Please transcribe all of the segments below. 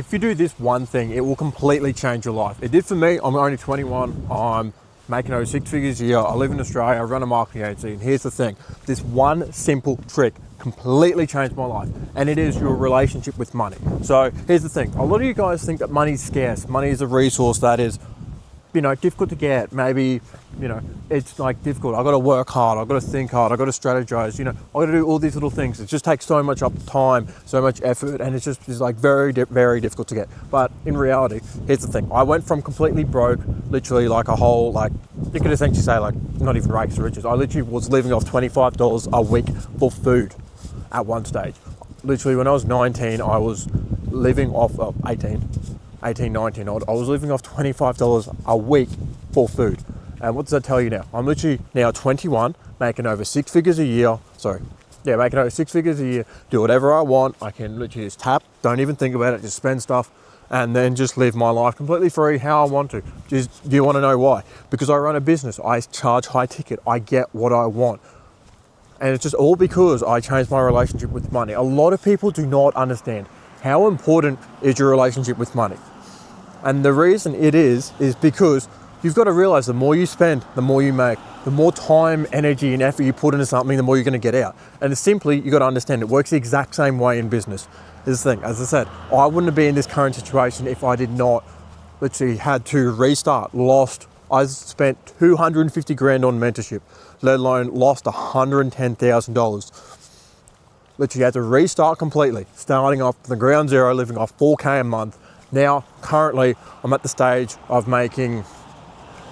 If you do this one thing, it will completely change your life. It did for me. I'm only 21. I'm making over 6 figures a year. I live in Australia. I run a marketing agency. And here's the thing. This one simple trick completely changed my life. And it is your relationship with money. So here's the thing. A lot of you guys think that money is scarce. Money is a resource that is, difficult to get. Maybe, it's like difficult. I've got to work hard. I've got to think hard. I've got to strategize. I've got to do all these little things. It just takes so much up time, so much effort, and it's like very, very difficult to get. But in reality, here's the thing. I went from completely broke, literally like a whole, you could essentially say not even rags to riches. I literally was living off $25 a week for food at one stage. Literally when I was 19, I was living off 18, 19 odd, I was living off $25 a week for food. And what does that tell you now? I'm literally now 21, making over 6 figures a year. Making over 6 figures a year, do whatever I want. I can literally just tap, don't even think about it, just spend stuff, and then just live my life completely free how I want to. Do you want to know why? Because I run a business, I charge high ticket, I get what I want. And it's just all because I changed my relationship with money. A lot of people do not understand how important is your relationship with money. And the reason it is because you've got to realize the more you spend, the more you make. The more time, energy, and effort you put into something, the more you're going to get out. And it's simply, you got to understand it works the exact same way in business. This is the thing, as I said, I wouldn't have been in this current situation if I did not literally had to restart, I spent 250 grand on mentorship, let alone lost $110,000. Literally had to restart completely, starting off the ground zero, living off 4K a month. Now, currently, I'm at the stage of making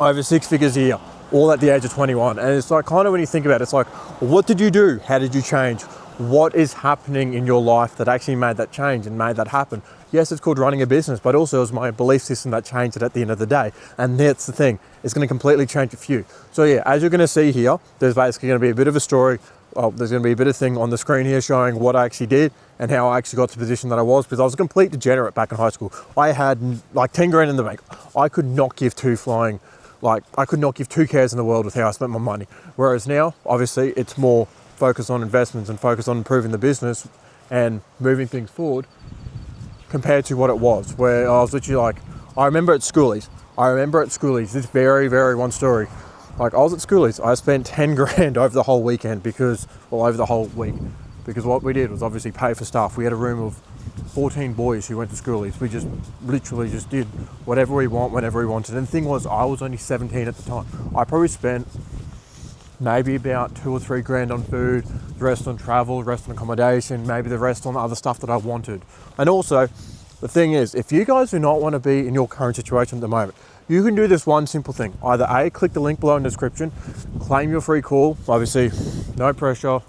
over 6 figures a year, all at the age of 21. And it's like, kind of when you think about it, it's like, what did you do? How did you change? What is happening in your life that actually made that change and made that happen? Yes, it's called running a business, but also it was my belief system that changed it at the end of the day. And that's the thing, it's going to completely change it for you. So yeah, as you're going to see here, there's basically going to be a bit of a story. There's going to be a bit of thing on the screen here showing what I actually did and how I actually got to the position that I was, because I was a complete degenerate back in high school. I had like 10 grand in the bank. I could not give two cares in the world with how I spent my money. Whereas now, obviously, it's more focused on investments and focused on improving the business and moving things forward compared to what it was, where I was literally I remember at schoolies, this very, very one story. I was at schoolies, I spent 10 grand over the whole weekend over the whole week, because what we did was obviously pay for stuff. We had a room of 14 boys who went to schoolies. We just literally just did whatever we want, whenever we wanted. And the thing was, I was only 17 at the time. I probably spent maybe about 2 or 3 grand on food, the rest on travel, the rest on accommodation, maybe the rest on other stuff that I wanted. And also, the thing is, if you guys do not want to be in your current situation at the moment, you can do this one simple thing. Either A, click the link below in the description, claim your free call, obviously, no pressure.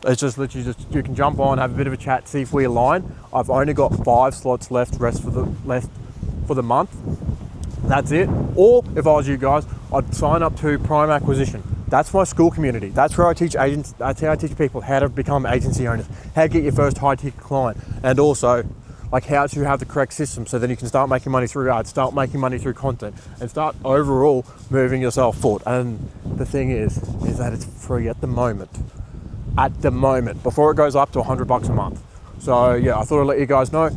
It's just literally you can jump on, have a bit of a chat, see if we align. I've only got 5 slots left for the month. That's it. Or if I was you guys, I'd sign up to Prime Acquisition. That's my school community. That's where I teach agents. That's how I teach people how to become agency owners, how to get your first high ticket client, and also how to have the correct system so then you can start making money through ads, start making money through content, and start overall moving yourself forward. And the thing is that it's free at the moment, before it goes up to $100 a month. So yeah, I thought I'd let you guys know.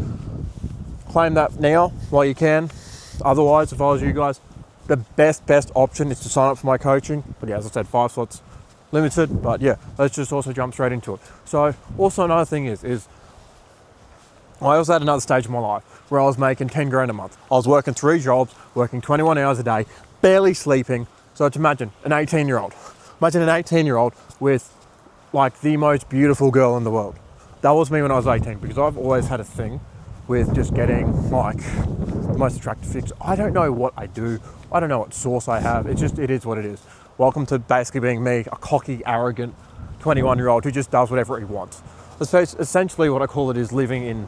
Claim that now while you can. Otherwise, if I was you guys, the best option is to sign up for my coaching. But yeah, as I said, 5 slots limited. But yeah, let's just also jump straight into it. So also another thing is I was at another stage of my life where I was making 10 grand a month. I was working 3 jobs, working 21 hours a day, barely sleeping. So to imagine an 18-year-old. Imagine an 18-year-old with the most beautiful girl in the world. That was me when I was 18, because I've always had a thing with just getting the most attractive chicks. I don't know what I do. I don't know what source I have. It is what it is. Welcome to basically being me, a cocky, arrogant 21-year-old who just does whatever he wants. Essentially what I call it is living in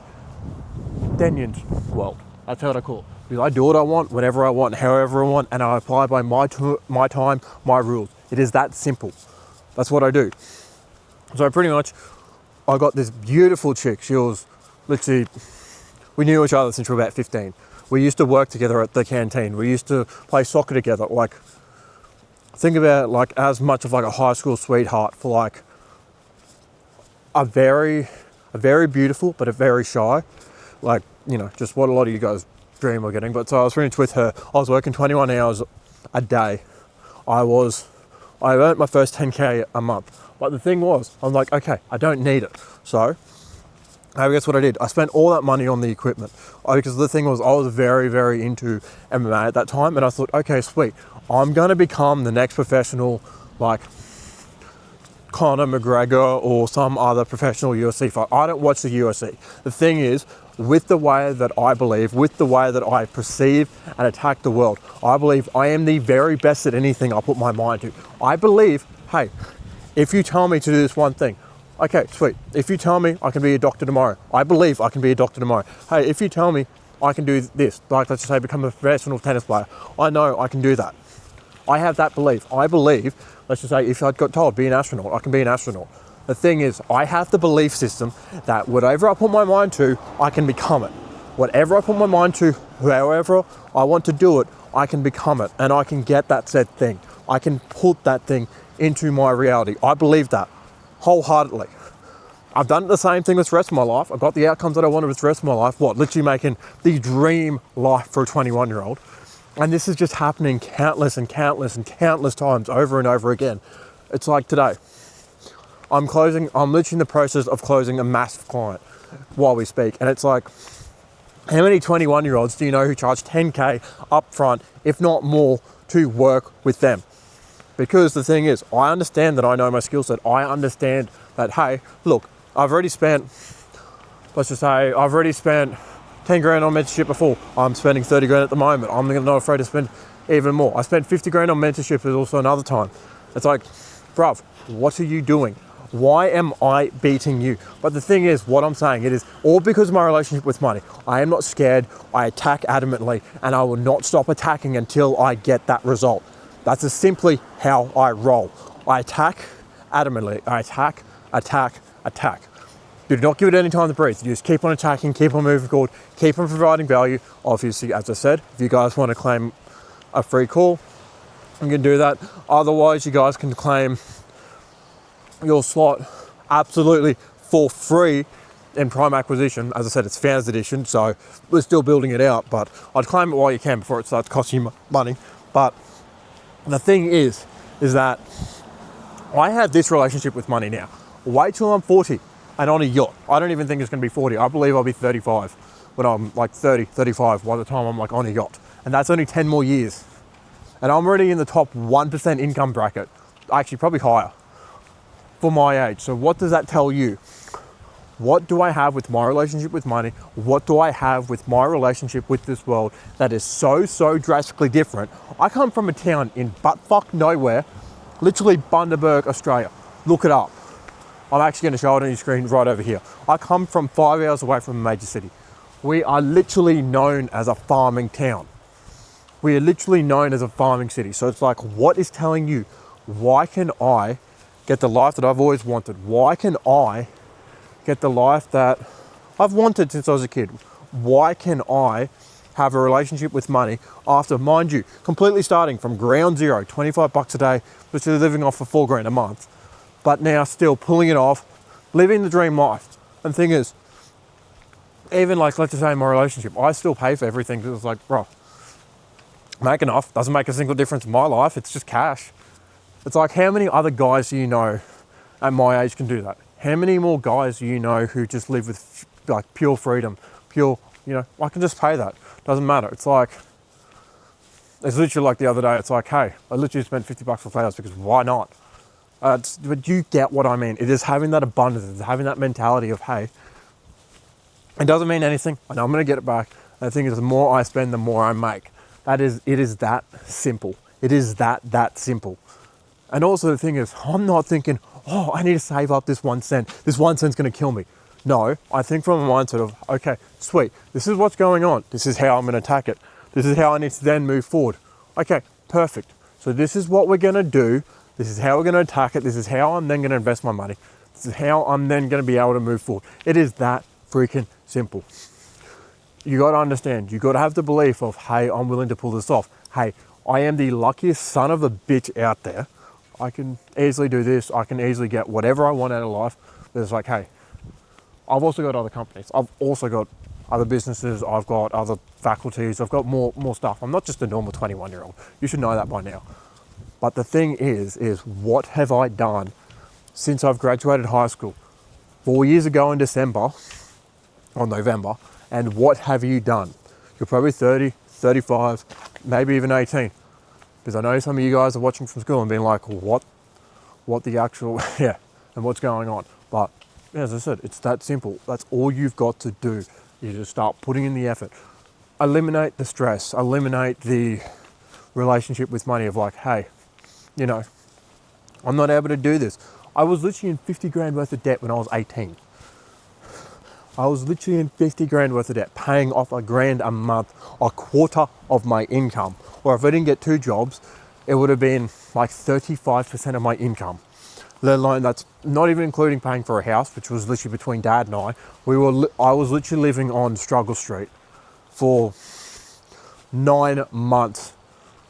Denion's world. That's what I call it. Because I do what I want, whenever I want, however I want, and I apply by my time, my rules. It is that simple. That's what I do. So pretty much, I got this beautiful chick. She was literally, we knew each other since we were about 15. We used to work together at the canteen. We used to play soccer together. Think about as much of a high school sweetheart for a very beautiful, but a very shy, just what a lot of you guys dream of getting. But so I was finished with her. I was working 21 hours a day. I earned my first 10K a month. But the thing was, I'm like, okay, I don't need it. So I guess what I did, I spent all that money on the equipment. Because the thing was, I was very, very into MMA at that time. And I thought, okay, sweet. I'm going to become the next professional, like Conor McGregor or some other professional UFC fight. I don't watch the UFC. The thing is, with the way that I believe, with the way that I perceive and attack the world, I believe I am the very best at anything I put my mind to. I believe, hey, if you tell me to do this one thing, okay, sweet. If you tell me I can be a doctor tomorrow, I believe I can be a doctor tomorrow. Hey, if you tell me I can do this, like let's just say become a professional tennis player, I know I can do that. I have that belief. I believe, let's just say if I got told be an astronaut, I can be an astronaut. The thing is, I have the belief system that whatever I put my mind to, I can become it. Whatever I put my mind to, however I want to do it, I can become it and I can get that said thing. I can put that thing into my reality. I believe that wholeheartedly. I've done the same thing with the rest of my life. I've got the outcomes that I wanted with the rest of my life. Literally making the dream life for a 21-year-old. And this is just happening countless and countless and countless times over and over again. It's like today. I'm literally in the process of closing a massive client while we speak. And it's like, how many 21-year-olds do you know who charge 10K up front, if not more, to work with them? Because the thing is, I understand that I know my skill set. I understand that, hey, look, I've already spent 10 grand on mentorship before. I'm spending 30 grand at the moment. I'm not afraid to spend even more. I spent 50 grand on mentorship also another time. It's like, bruv, what are you doing? Why am I beating you? But the thing is, what I'm saying, it is all because of my relationship with money. I am not scared. I attack adamantly and I will not stop attacking until I get that result. That's just simply how I roll. I attack adamantly. I attack, attack, attack. Do not give it any time to breathe. You just keep on attacking, keep on moving forward, keep on providing value. Obviously, as I said, if you guys want to claim a free call, you can do that. Otherwise, you guys can claim your slot absolutely for free in Prime Acquisition. As I said, it's Founders Edition, so we're still building it out, but I'd claim it while you can before it starts costing you money. But the thing is that I have this relationship with money now. Wait till I'm 40 and on a yacht. I don't even think it's going to be 40. I believe I'll be 35 when I'm like 30, 35 by the time I'm like on a yacht. And that's only 10 more years. And I'm already in the top 1% income bracket. Actually, probably higher for my age. So what does that tell you? What do I have with my relationship with money? What do I have with my relationship with this world that is so drastically different? I come from a town in buttfuck nowhere, literally Bundaberg, Australia. Look it up. I'm actually going to show it on your screen right over here. I come from 5 hours away from a major city. We are literally known as a farming town. We are literally known as a farming city. So it's like, what is telling you, why can I get the life that I've always wanted? Why can I get the life that I've wanted since I was a kid? Why can I have a relationship with money after, mind you, completely starting from ground zero, 25 bucks a day, which is living off for 4 grand a month, but now still pulling it off, living the dream life. And the thing is, even like, let's just say in my relationship, I still pay for everything because it's like, bro, make enough, doesn't make a single difference in my life, it's just cash. It's like, how many other guys do you know at my age can do that? How many more guys do you know who just live with like pure freedom, pure, I can just pay that, doesn't matter. It's like, it's literally like the other day, it's like, hey, I literally spent 50 bucks for flowers because why not? But you get what I mean. It is having that abundance, it's having that mentality of, hey, it doesn't mean anything, I know I'm gonna get it back. And the thing is, the more I spend, the more I make. It is that simple. It is that simple. And also the thing is, I'm not thinking, oh, I need to save up this 1 cent. This 1 cent's gonna kill me. No, I think from a mindset of, okay, sweet, this is what's going on. This is how I'm gonna attack it. This is how I need to then move forward. Okay, perfect. So this is what we're gonna do. This is how we're gonna attack it. This is how I'm then gonna invest my money. This is how I'm then gonna be able to move forward. It is that freaking simple. You gotta understand, you gotta have the belief of, hey, I'm willing to pull this off. Hey, I am the luckiest son of a bitch out there. I can easily do this. I can easily get whatever I want out of life. But it's like, hey, I've also got other companies. I've also got other businesses, I've got other faculties, I've got more stuff. I'm not just a normal 21-year-old. You should know that by now. But the thing is what have I done since I've graduated high school 4 years ago in December or November, and what have you done? You're probably 30, 35, maybe even 18. Because I know some of you guys are watching from school and being like, what the actual, yeah, and what's going on. But as I said, it's that simple. That's all you've got to do. You just start putting in the effort. Eliminate the stress, eliminate the relationship with money of like, hey, you know, I'm not able to do this. I was literally in 50 grand worth of debt when I was 18. I was literally in 50 grand worth of debt, paying off $1 grand a month, a quarter of my income. Or if I didn't get 2 jobs, it would have been like 35% of my income. Let alone, that's not even including paying for a house, which was literally between Dad and I. I was literally living on Struggle Street for 9 months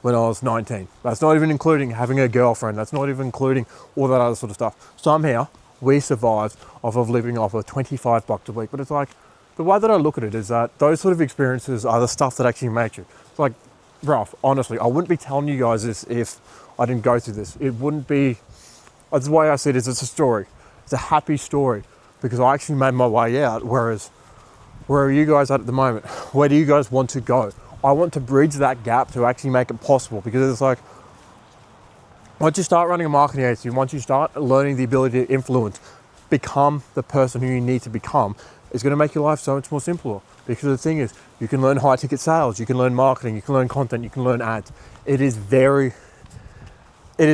when I was 19. That's not even including having a girlfriend. That's not even including all that other sort of stuff. Somehow we survived off of living off of $25 a week. But it's like, the way that I look at it is that those sort of experiences are the stuff that actually make you. It's like, Ralph, honestly, I wouldn't be telling you guys this if I didn't go through this. It wouldn't be, that's the way I see it, is it's a story. It's a happy story because I actually made my way out. Whereas, where are you guys at the moment? Where do you guys want to go? I want to bridge that gap to actually make it possible, because it's like, once you start running a marketing agency, once you start learning the ability to influence, become the person who you need to become, it's going to make your life so much more simpler. Because the thing is, you can learn high ticket sales, you can learn marketing, you can learn content, you can learn ads. It is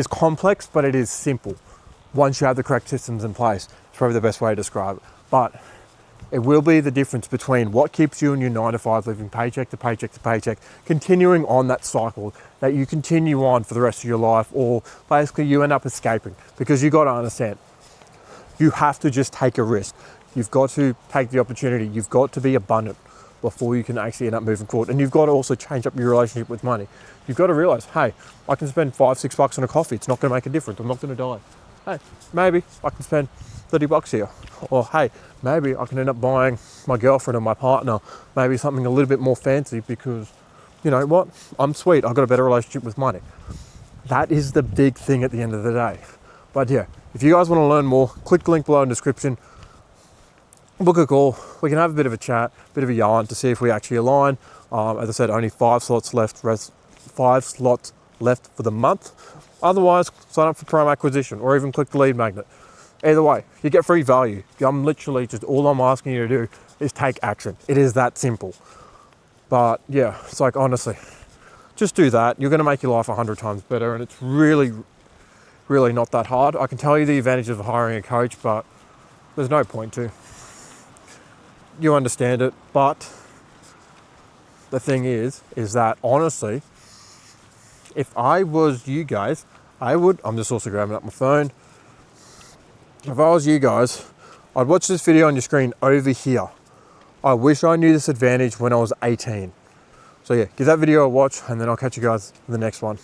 complex, but it is simple. Once you have the correct systems in place, it's probably the best way to describe it. But it will be the difference between what keeps you in your 9 to 5, living paycheck to paycheck to paycheck, continuing on that cycle that you continue on for the rest of your life, or basically you end up escaping. Because you got to understand, you have to just take a risk. You've got to take the opportunity. You've got to be abundant before you can actually end up moving forward. And you've got to also change up your relationship with money. You've got to realize, hey, I can spend $5-6 on a coffee. It's not going to make a difference. I'm not going to die. Hey, maybe I can spend $30 here. Or hey, maybe I can end up buying my girlfriend or my partner maybe something a little bit more fancy because, you know what, I'm sweet. I've got a better relationship with money. That is the big thing at the end of the day. But yeah, if you guys want to learn more, click the link below in the description. Book a call. We can have a bit of a chat, a bit of a yarn to see if we actually align. As I said, only 5 slots left. 5 slots left for the month. Otherwise, sign up for Prime Acquisition or even click the lead magnet. Either way, you get free value. I'm literally just, all I'm asking you to do is take action. It is that simple. But yeah, it's like, honestly, just do that. You're going to make your life 100 times better. And it's really, really not that hard. I can tell you the advantage of hiring a coach, but there's no point to. You understand it. But the thing is that honestly, if I was you guys, I'm just also grabbing up my phone. If I was you guys, I'd watch this video on your screen over here. I wish I knew this advantage when I was 18. So yeah, give that video a watch and then I'll catch you guys in the next one.